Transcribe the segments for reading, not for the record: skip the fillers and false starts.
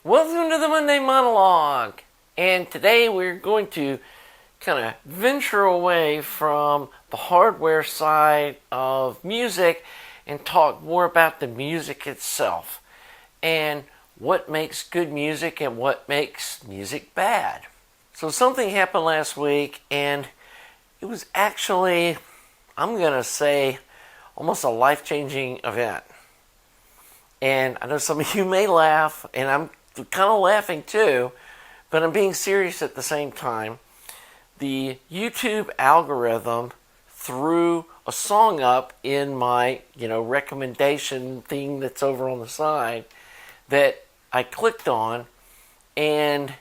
Welcome to the Monday Monologue, and today we're going to kind of venture away from the hardware side of music and talk more about the music itself and what makes good music and what makes music bad. So something happened last week, and it was actually, I'm going to say, almost a life-changing event. And I know some of you may laugh, and I'm kind of laughing too, but I'm being serious at the same time. The YouTube algorithm threw a song up in my, recommendation thing that's over on the side that I clicked on, and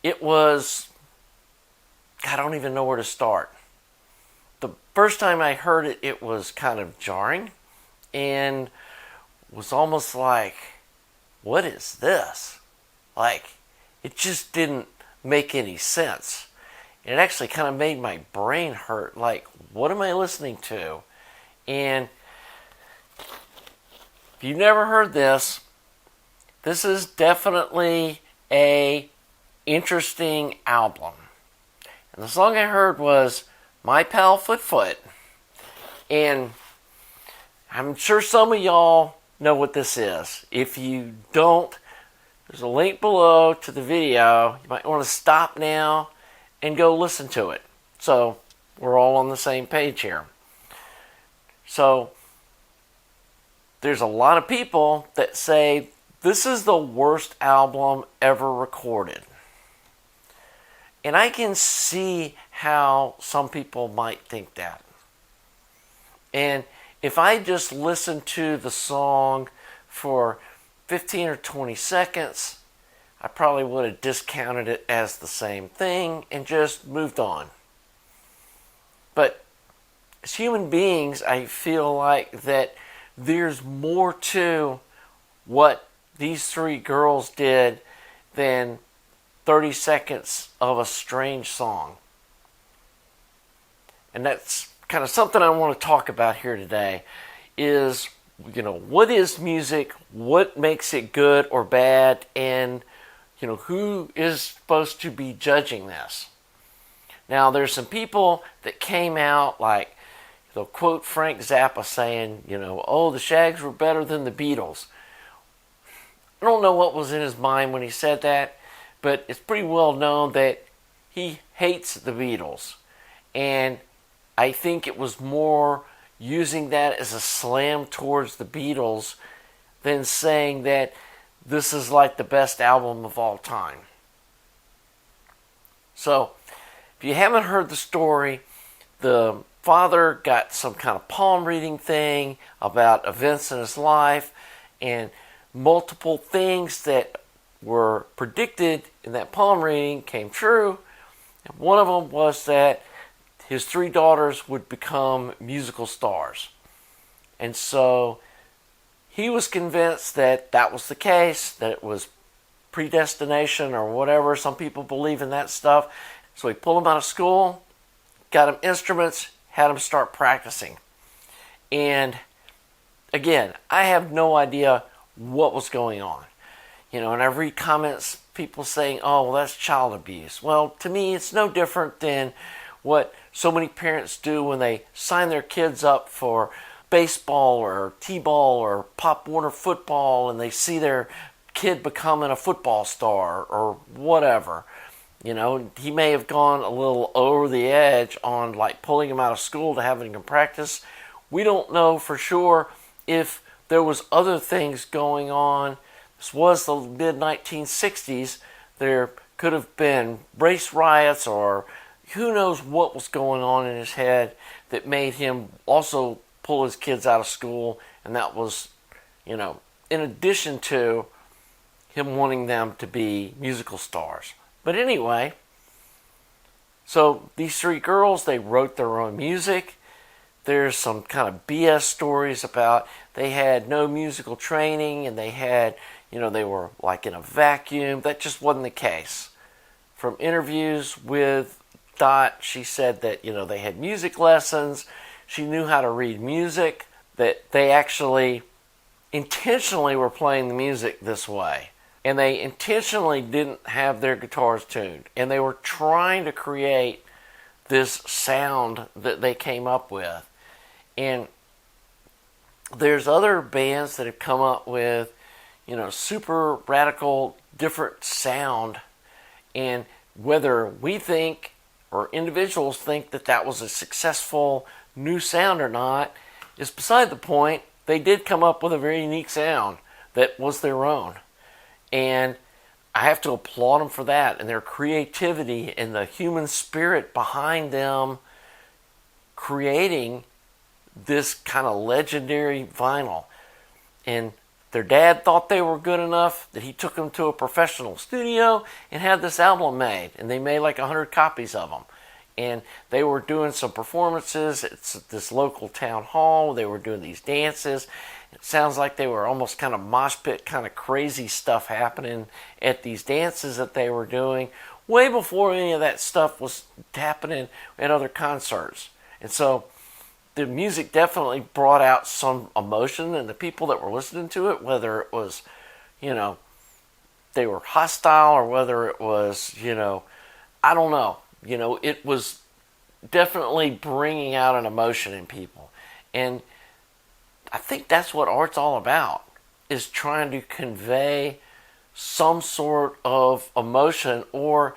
it was, I don't even know where to start. The first time I heard it, it was kind of jarring and was almost like, what is this? Like, it just didn't make any sense. It actually kind of made my brain hurt. Like, what am I listening to? And if you've never heard this, this is definitely a interesting album. And the song I heard was My Pal Foot Foot. And I'm sure some of y'all know what this is. If you don't, there's a link below to the video. You might want to stop now and go listen to it. So we're all on the same page here. So there's a lot of people that say this is the worst album ever recorded. And I can see how some people might think that. And if I just listened to the song for 15 or 20 seconds, I probably would have discounted it as the same thing and just moved on. But as human beings, I feel like that there's more to what these three girls did than 30 seconds of a strange song. And that's kind of something I want to talk about here today is, what is music, what makes it good or bad, and, who is supposed to be judging this. Now, there's some people that came out, like, they'll quote Frank Zappa saying, oh, the Shaggs were better than the Beatles. I don't know what was in his mind when he said that, but it's pretty well known that he hates the Beatles. And I think it was more using that as a slam towards the Beatles than saying that this is like the best album of all time. So, if you haven't heard the story, the father got some kind of palm reading thing about events in his life, and multiple things that were predicted in that palm reading came true. And one of them was that his three daughters would become musical stars. And so he was convinced that that was the case, that it was predestination or whatever. Some people believe in that stuff. So he pulled them out of school, got them instruments, had them start practicing. And again, I have no idea what was going on. And I read comments, people saying, oh, well, that's child abuse. Well, to me, it's no different than what so many parents do when they sign their kids up for baseball or t-ball or Pop Warner football, and they see their kid becoming a football star or whatever. He may have gone a little over the edge on like pulling him out of school to having him practice. We don't know for sure if there was other things going on. This was the mid-1960s. There could have been race riots, or who knows what was going on in his head that made him also pull his kids out of school. And that was, in addition to him wanting them to be musical stars. But anyway, so these three girls, they wrote their own music. There's some kind of BS stories about they had no musical training and they had, they were like in a vacuum. That just wasn't the case. From interviews with Dot, she said that, they had music lessons. She knew how to read music, that they actually intentionally were playing the music this way. And they intentionally didn't have their guitars tuned. And they were trying to create this sound that they came up with. And there's other bands that have come up with, super radical, different sound. And whether we think or individuals think that that was a successful new sound or not is beside the point. They did come up with a very unique sound that was their own. And I have to applaud them for that and their creativity and the human spirit behind them creating this kind of legendary vinyl. And their dad thought they were good enough that he took them to a professional studio and had this album made. And they made like 100 copies of them. And they were doing some performances at this local town hall. They were doing these dances. It sounds like they were almost kind of mosh pit, kind of crazy stuff happening at these dances that they were doing way before any of that stuff was happening at other concerts. And so the music definitely brought out some emotion in the people that were listening to it, whether it was, they were hostile or whether it was, I don't know. It was definitely bringing out an emotion in people. And I think that's what art's all about, is trying to convey some sort of emotion or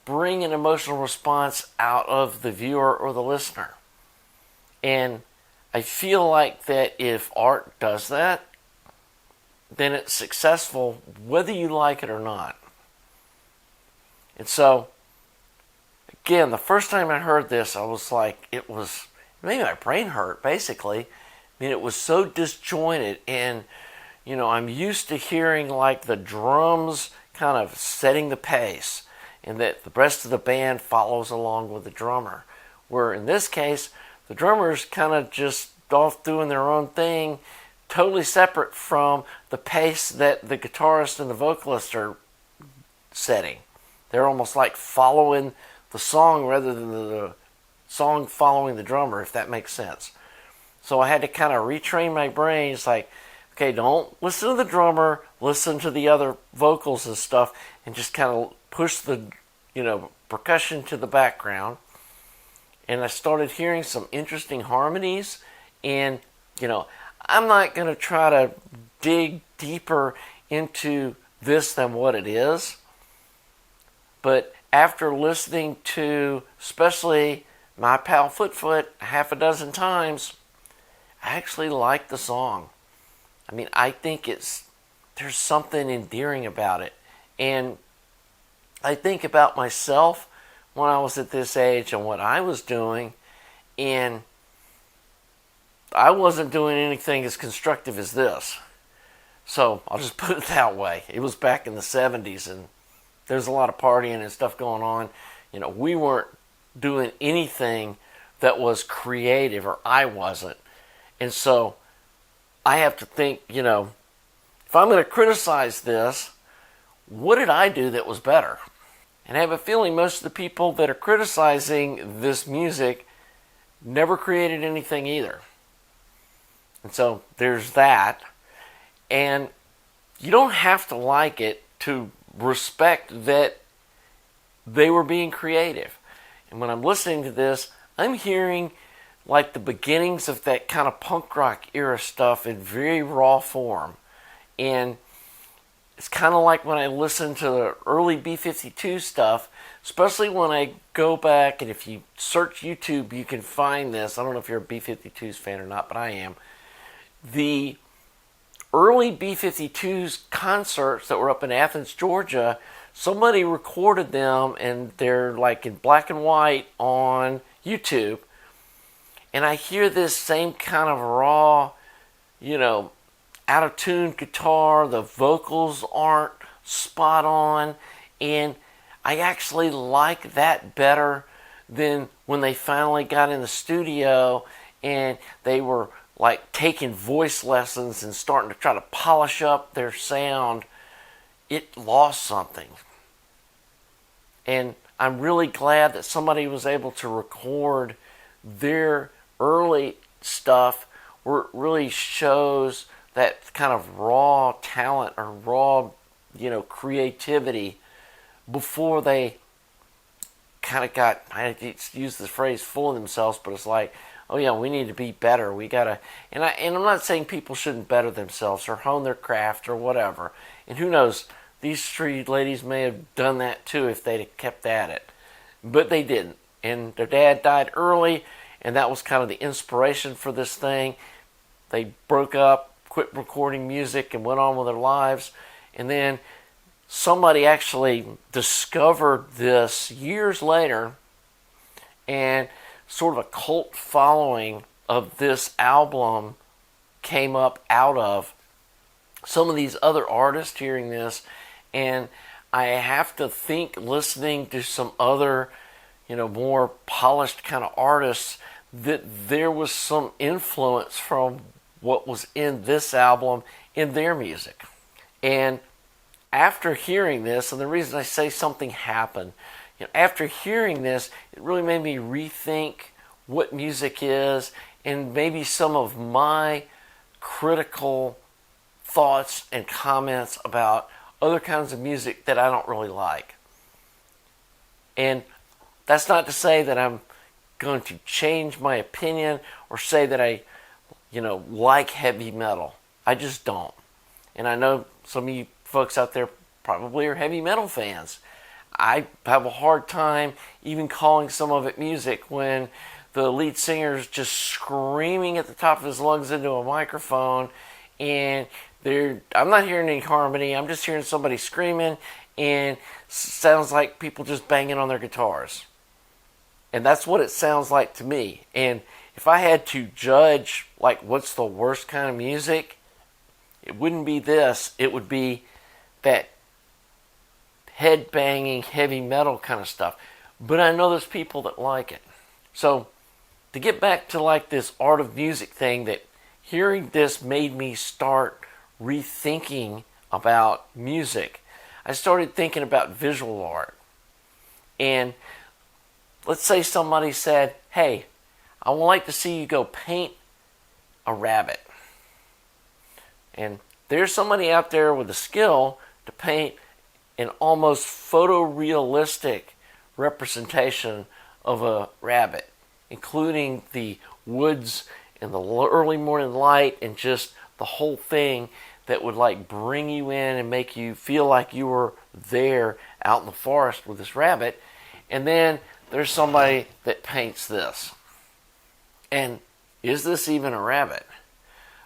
bring an emotional response out of the viewer or the listener. And I feel like that if art does that, then it's successful whether you like it or not. And so, again, the first time I heard this, I was like, it made my brain hurt, basically. I mean, it was so disjointed, and, I'm used to hearing like the drums kind of setting the pace, and that the rest of the band follows along with the drummer. Where in this case, the drummer's kind of just off doing their own thing, totally separate from the pace that the guitarist and the vocalist are setting. They're almost like following the song rather than the song following the drummer, if that makes sense. So I had to kind of retrain my brain. It's like, okay, don't listen to the drummer, listen to the other vocals and stuff, and just kind of push the, percussion to the background. And I started hearing some interesting harmonies, and, I'm not going to try to dig deeper into this than what it is. But after listening to, especially My Pal Foot half a dozen times, I actually like the song. I mean, I think there's something endearing about it. And I think about myself when I was at this age and what I was doing, and I wasn't doing anything as constructive as this. So I'll just put it that way. It was back in the 70s, and there's a lot of partying and stuff going on. We weren't doing anything that was creative, or I wasn't. And so I have to think, if I'm going to criticize this, what did I do that was better? And I have a feeling most of the people that are criticizing this music never created anything either. And so there's that. And you don't have to like it to respect that they were being creative. And when I'm listening to this, I'm hearing like the beginnings of that kind of punk rock era stuff in very raw form. And it's kind of like when I listen to the early B-52 stuff, especially when I go back, and if you search YouTube, you can find this. I don't know if you're a B-52s fan or not, but I am. The early B-52s concerts that were up in Athens, Georgia, somebody recorded them, and they're like in black and white on YouTube. And I hear this same kind of raw, out of tune guitar. The vocals aren't spot on. And I actually like that better than when they finally got in the studio and they were like taking voice lessons and starting to try to polish up their sound. It lost something. And I'm really glad that somebody was able to record their early stuff where it really shows that kind of raw talent or raw, creativity before they kind of got, I use the phrase, full of themselves, but it's like, oh yeah, we need to be better. We gotta, and I'm not saying people shouldn't better themselves or hone their craft or whatever. And who knows, these three ladies may have done that too if they'd kept at it, but they didn't. And their dad died early, and that was kind of the inspiration for this thing. They broke up, quit recording music, and went on with their lives. And then somebody actually discovered this years later, and sort of a cult following of this album came up out of some of these other artists hearing this. And I have to think, listening to some other, more polished kind of artists, that there was some influence from what was in this album in their music. And after hearing this, and the reason I say something happened, after hearing this, it really made me rethink what music is, and maybe some of my critical thoughts and comments about other kinds of music that I don't really like. And that's not to say that I'm going to change my opinion or say that I, like heavy metal. I just don't. And I know some of you folks out there probably are heavy metal fans. I have a hard time even calling some of it music when the lead singer is just screaming at the top of his lungs into a microphone, and I'm not hearing any harmony. I'm just hearing somebody screaming, and sounds like people just banging on their guitars. And that's what it sounds like to me. And if I had to judge, like, what's the worst kind of music, it wouldn't be this. It would be that head-banging, heavy metal kind of stuff. But I know there's people that like it. So, to get back to, like, this art of music thing, that hearing this made me start rethinking about music. I started thinking about visual art. And let's say somebody said, hey, I would like to see you go paint a rabbit. And there's somebody out there with the skill to paint an almost photorealistic representation of a rabbit, including the woods and the early morning light and just the whole thing that would like bring you in and make you feel like you were there out in the forest with this rabbit. And then there's somebody that paints this. And is this even a rabbit?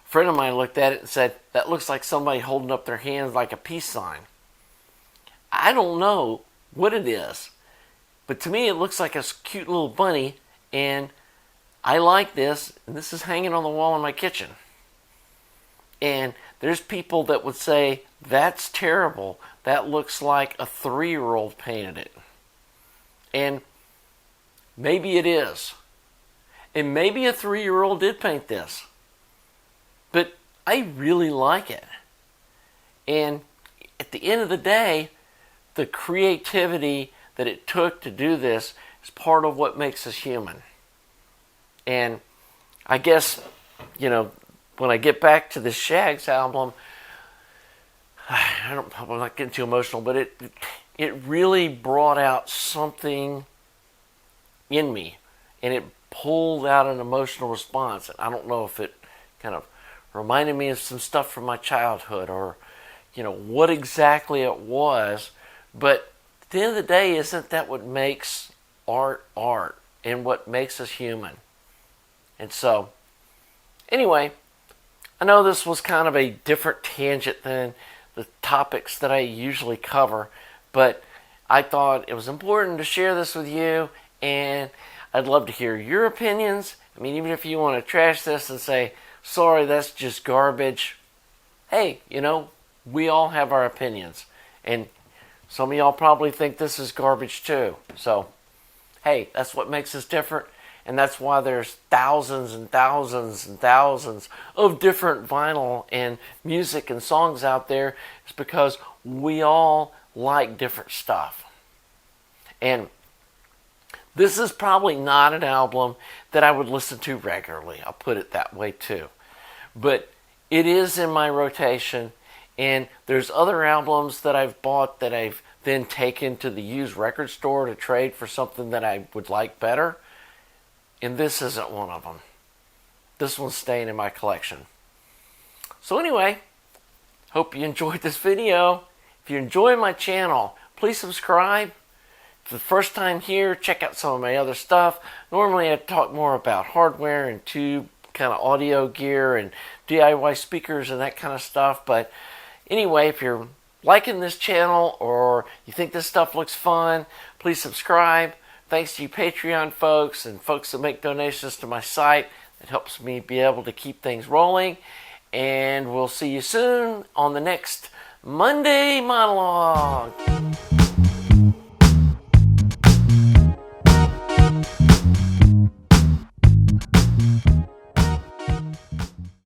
A friend of mine looked at it and said, that looks like somebody holding up their hands like a peace sign. I don't know what it is, but to me it looks like a cute little bunny, and I like this, and this is hanging on the wall in my kitchen. And there's people that would say, that's terrible. That looks like a 3-year-old painted it. And maybe it is. And maybe a 3-year-old did paint this. But I really like it. And at the end of the day, the creativity that it took to do this is part of what makes us human. And I guess, when I get back to this Shaggs album, I'm not getting too emotional, but it really brought out something in me, and it pulled out an emotional response. And I don't know if it kind of reminded me of some stuff from my childhood or, what exactly it was. But at the end of the day, isn't that what makes art and what makes us human? And so, anyway, I know this was kind of a different tangent than the topics that I usually cover, but I thought it was important to share this with you, and I'd love to hear your opinions. I mean, even if you want to trash this and say, sorry, that's just garbage. Hey, we all have our opinions. And some of y'all probably think this is garbage too. So, hey, that's what makes us different. And that's why there's thousands and thousands and thousands of different vinyl and music and songs out there. It's because we all like different stuff. And this is probably not an album that I would listen to regularly. I'll put it that way too. But it is in my rotation, and there's other albums that I've bought that I've then taken to the used record store to trade for something that I would like better, and this isn't one of them. This one's staying in my collection. So anyway, hope you enjoyed this video. If you enjoy my channel, please subscribe. If it's the first time here, check out some of my other stuff. Normally I talk more about hardware and tube kind of audio gear and DIY speakers and that kind of stuff. But anyway, if you're liking this channel or you think this stuff looks fun, please subscribe. Thanks to you Patreon folks and folks that make donations to my site. It helps me be able to keep things rolling. And we'll see you soon on the next Monday Monologue.